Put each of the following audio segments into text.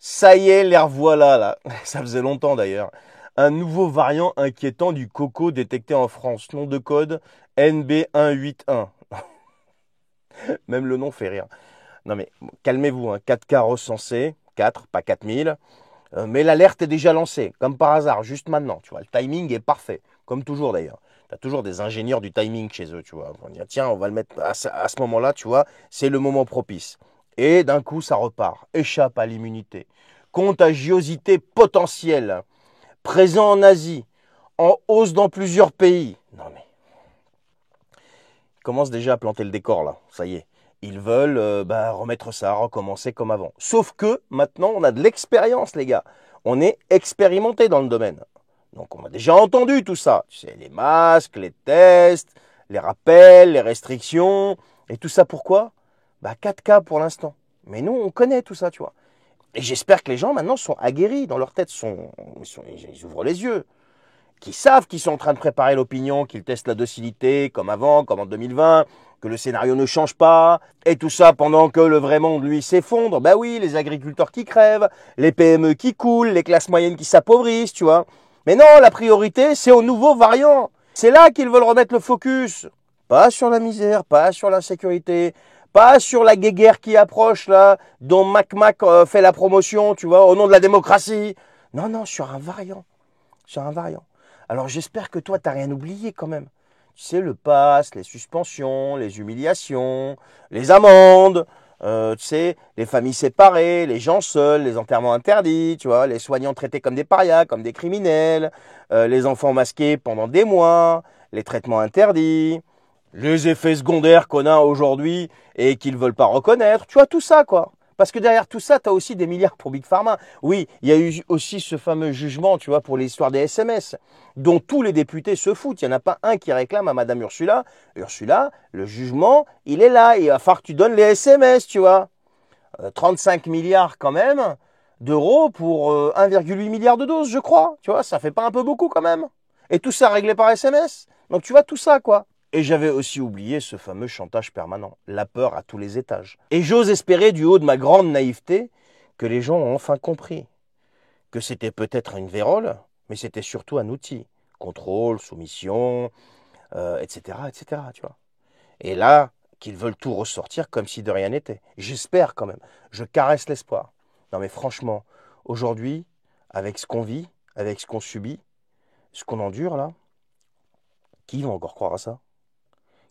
Ça y est, les revoilà là. Ça faisait longtemps d'ailleurs. Un nouveau variant inquiétant du coco détecté en France. Nom de code NB181. Même le nom fait rire. Non mais calmez-vous, hein. 4 cas recensés, 4, pas 4000. Mais l'alerte est déjà lancée, comme par hasard, juste maintenant. Tu vois, le timing est parfait, comme toujours d'ailleurs. Tu as toujours des ingénieurs du timing chez eux, tu vois. On dit, tiens, on va le mettre à ce moment-là, tu vois, c'est le moment propice. Et d'un coup, ça repart. Échappe à l'immunité. Contagiosité potentielle. Présent en Asie. En hausse dans plusieurs pays. Non mais, ils commencent déjà à planter le décor là. Ça y est. Ils veulent remettre ça, recommencer comme avant. Sauf que maintenant, on a de l'expérience, les gars. On est expérimenté dans le domaine. Donc, on a déjà entendu tout ça. Tu sais, les masques, les tests, les rappels, les restrictions. Et tout ça pourquoi 4 cas pour l'instant. Mais nous, on connaît tout ça, tu vois. Et j'espère que les gens, maintenant, sont aguerris. Dans leur tête, ils ouvrent les yeux. Qui savent qu'ils sont en train de préparer l'opinion, qu'ils testent la docilité, comme avant, comme en 2020, que le scénario ne change pas, et tout ça pendant que le vrai monde, lui, s'effondre. Ben oui, les agriculteurs qui crèvent, les PME qui coulent, les classes moyennes qui s'appauvrissent, tu vois. Mais non, la priorité, c'est aux nouveaux variants. C'est là qu'ils veulent remettre le focus. Pas sur la misère, pas sur l'insécurité, pas sur la guéguerre qui approche, là, dont Mac fait la promotion, tu vois, au nom de la démocratie. Non, non, sur un variant. Sur un variant. Alors j'espère que toi, tu n'as rien oublié quand même. Tu sais, le pass, les suspensions, les humiliations, les amendes, tu sais, les familles séparées, les gens seuls, les enterrements interdits, tu vois, les soignants traités comme des parias, comme des criminels, les enfants masqués pendant des mois, les traitements interdits, les effets secondaires qu'on a aujourd'hui et qu'ils ne veulent pas reconnaître, tu vois, tout ça, quoi. Parce que derrière tout ça, tu as aussi des milliards pour Big Pharma. Oui, il y a eu aussi ce fameux jugement, tu vois, pour l'histoire des SMS, dont tous les députés se foutent. Il n'y en a pas un qui réclame à Madame Ursula. Ursula, le jugement, il est là. Il va falloir que tu donnes les SMS, tu vois. 35 milliards quand même d'euros pour 1,8 milliard de doses, je crois. Tu vois, ça fait pas un peu beaucoup quand même. Et tout ça réglé par SMS. Donc tu vois, tout ça, quoi. Et j'avais aussi oublié ce fameux chantage permanent, la peur à tous les étages. Et j'ose espérer du haut de ma grande naïveté que les gens ont enfin compris que c'était peut-être une vérole, mais c'était surtout un outil. Contrôle, soumission, etc., etc., tu vois. Et là, qu'ils veulent tout ressortir comme si de rien n'était. J'espère quand même. Je caresse l'espoir. Non mais franchement, aujourd'hui, avec ce qu'on vit, avec ce qu'on subit, ce qu'on endure là, qui va encore croire à ça?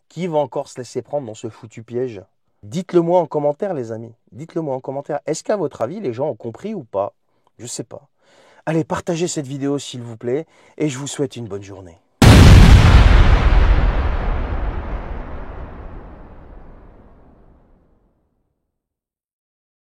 Qui va encore se laisser prendre dans ce foutu piège? Dites-le moi en commentaire, les amis. Dites-le moi en commentaire. Est-ce qu'à votre avis, les gens ont compris ou pas? Je sais pas. Allez, partagez cette vidéo s'il vous plaît et je vous souhaite une bonne journée.